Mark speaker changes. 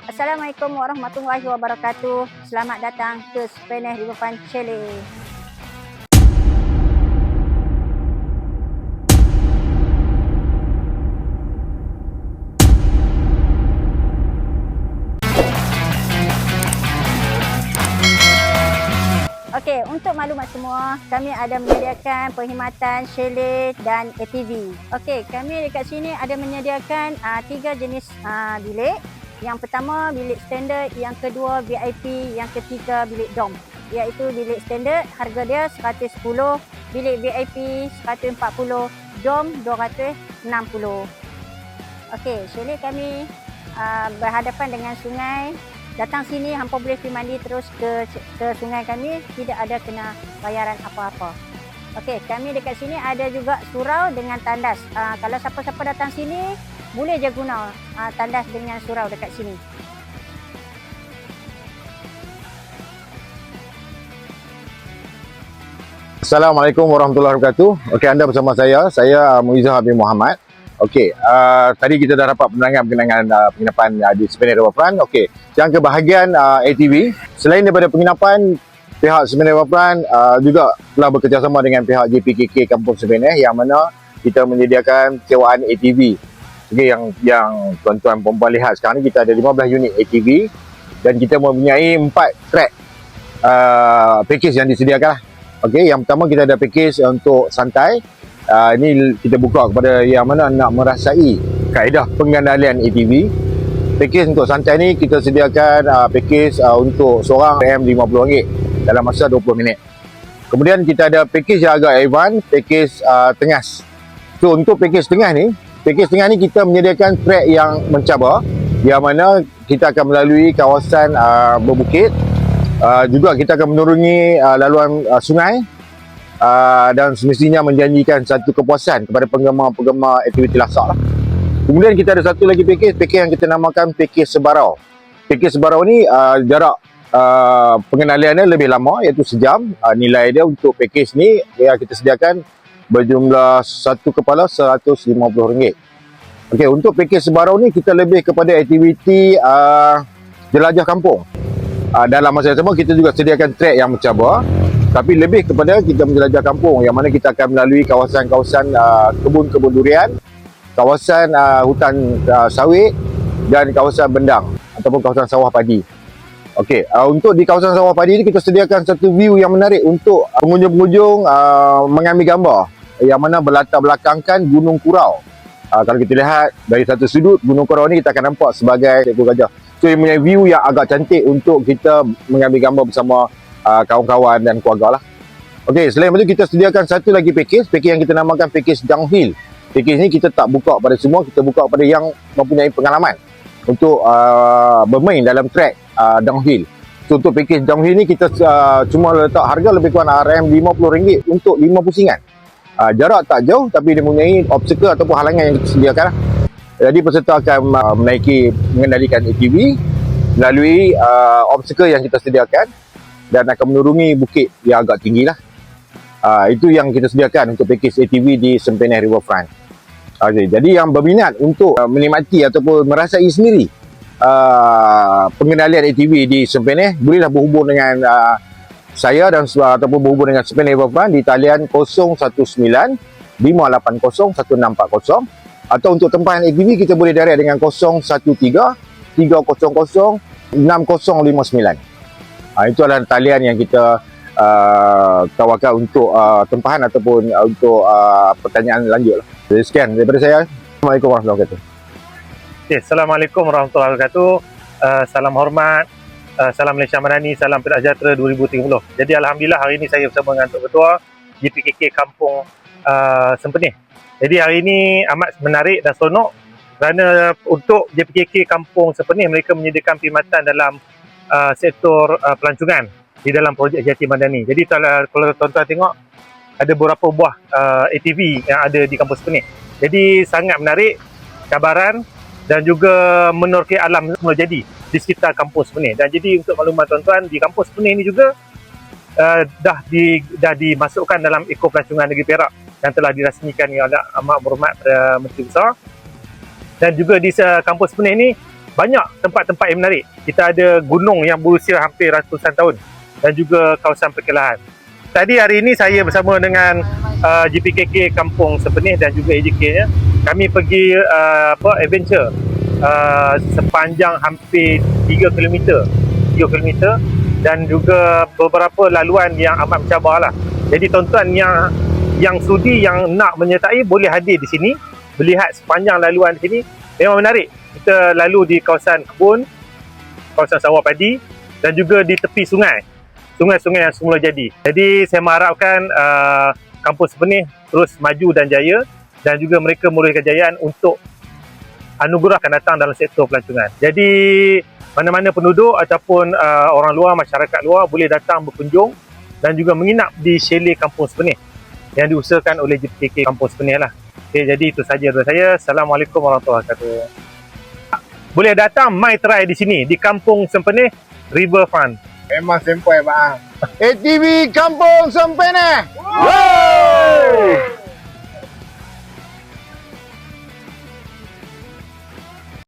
Speaker 1: Assalamualaikum warahmatullahi wabarakatuh. Selamat datang ke Sepeneh Riverfront Chalet. Okey, untuk maklumat semua, kami ada menyediakan perkhidmatan chalet dan ATV. Okey, kami dekat sini ada menyediakan 3 jenis bilik. Yang pertama bilik standard, yang kedua VIP, yang ketiga bilik dom. Iaitu bilik standard harga dia 110, bilik VIP 140, dom 260. Okey, chalet kami berhadapan dengan sungai. Datang sini hampa boleh pergi mandi terus ke sungai kami, tidak ada kena bayaran apa-apa. Okey, kami dekat sini ada juga surau dengan tandas. Kalau siapa-siapa datang sini boleh je guna tandas dengan surau dekat sini.
Speaker 2: Assalamualaikum warahmatullahi wabarakatuh. Okey, anda bersama saya Muizzah bin Muhammad. Okey, tadi kita dah dapat penerangan berkenaan penginapan di Sepeneh Riverfront. Okey, yang ke bahagian ATV, selain daripada penginapan, pihak Sepeneh Riverfront juga telah bekerjasama dengan pihak JPKK Kampung Sepeneh yang mana kita menyediakan sewaan ATV. Okey, yang tuan-tuan perempuan lihat sekarang ni, kita ada 15 unit ATV dan kita mempunyai 4 track package yang disediakan lah. Okey, yang pertama kita ada package untuk santai. Ini kita buka kepada yang mana nak merasai kaedah pengendalian ATV. Package untuk santai ni kita sediakan package untuk seorang RM50 dalam masa 20 minit. Kemudian kita ada package yang agak advance, package tengas. So untuk package tengah ni kita menyediakan trek yang mencabar, yang mana kita akan melalui kawasan berbukit. Juga kita akan menuruni laluan sungai. Dan semestinya menjanjikan satu kepuasan kepada penggemar-penggemar aktiviti lasak lah. Kemudian kita ada satu lagi package yang kita namakan package sebarau. Package sebarau ni jarak pengendaliannya lebih lama, iaitu sejam. Nilai dia untuk package ni yang kita sediakan berjumlah satu kepala RM150. Okey, untuk package sebarau ni kita lebih kepada aktiviti jelajah kampung. Dalam masa yang sama kita juga sediakan trek yang mencabar, tapi lebih kepada kita menjelajah kampung, yang mana kita akan melalui kawasan-kawasan kebun-kebun durian, kawasan hutan sawit dan kawasan bendang ataupun kawasan sawah padi. Okey, untuk di kawasan sawah padi ni kita sediakan satu view yang menarik untuk pengunjung-pengunjung mengambil gambar, yang mana berlatar belakangkan Gunung Kurau. Kalau kita lihat dari satu sudut Gunung Kurau ni, kita akan nampak sebagai ekor gajah. So ia punya view yang agak cantik untuk kita mengambil gambar bersama kawan-kawan dan keluarga lah. Okey, selain itu kita sediakan satu lagi package yang kita namakan package downhill. Package ni kita tak buka pada semua, kita buka pada yang mempunyai pengalaman untuk bermain dalam track downhill. So untuk package downhill ni kita cuma letak harga lebih kurang RM50 untuk 5 pusingan. Jarak tak jauh, tapi dia mempunyai obstacle ataupun halangan yang kita sediakan lah. Jadi peserta akan menaiki mengendalikan ATV melalui obstacle yang kita sediakan dan akan menurungi bukit yang agak tinggi lah. Itu yang kita sediakan untuk package ATV di Sepeneh Riverfront. Jadi yang berminat untuk menikmati ataupun merasai sendiri pengendalian ATV di Sepeneh, bolehlah berhubung dengan saya dan ataupun berhubung dengan Sepeneh Riverfront di talian 019 580 1640, atau untuk tempahan ATV kita boleh direct dengan 013 300 6059. Itu adalah talian yang kita tawarkan untuk tempahan ataupun untuk pertanyaan lanjut. Jadi sekian daripada saya. Assalamualaikum warahmatullahi wabarakatuh.
Speaker 3: Okay, Assalamualaikum warahmatullahi wabarakatuh. Salam hormat, salam Malaysia Madani, salam Perak Sejahtera 2030. Jadi alhamdulillah hari ini saya bersama dengan Tok Ketua JPKK Kampung Sepeneh. Jadi hari ini amat menarik dan seronok kerana untuk JPKK Kampung Sepeneh, mereka menyediakan perkhidmatan dalam sektor pelancongan di dalam projek Jati Madani. Jadi kalau tuan-tuan tengok, ada beberapa buah ATV yang ada di kampung Sepeneh. Jadi sangat menarik, cabaran dan juga menorki alam semula jadi di sekitar kampung Sepeneh. Dan jadi untuk maklumat tuan-tuan, di kampung Sepeneh ini juga dah dimasukkan dalam Eko Pelancongan Negeri Perak yang telah dirasmikan oleh Amat Berhormat Menteri Besar. Dan juga di kampung Sepeneh ini banyak tempat-tempat yang menarik. Kita ada gunung yang berusia hampir ratusan tahun dan juga kawasan perkelahan. Tadi hari ini saya bersama dengan GPKK Kampung Sempenih dan juga AJK-nya. Kami pergi adventure sepanjang hampir 3 km dan juga beberapa laluan yang amat mencabar lah. Jadi tuan-tuan yang sudi, yang nak menyertai boleh hadir di sini, melihat sepanjang laluan di sini. Memang menarik. Kita lalu di kawasan kebun, kawasan sawah padi dan juga di tepi sungai-sungai yang semula jadi. Jadi saya mengharapkan Kampung Sempenih terus maju dan jaya, dan juga mereka merauh kejayaan untuk anugerah akan datang dalam sektor pelancongan. Jadi mana-mana penduduk ataupun orang luar, masyarakat luar boleh datang berkunjung dan juga menginap di chalet Kampung Sempenih yang diusahakan oleh GPKK Kampung Sempenih lah. Okay, jadi itu saja dari saya. Assalamualaikum warahmatullahi wabarakatuh. Boleh datang mai try di sini di Kampung Sempenih Riverfront.
Speaker 2: Memang sempoi bang. ATV Kampung Sempenih. Wow!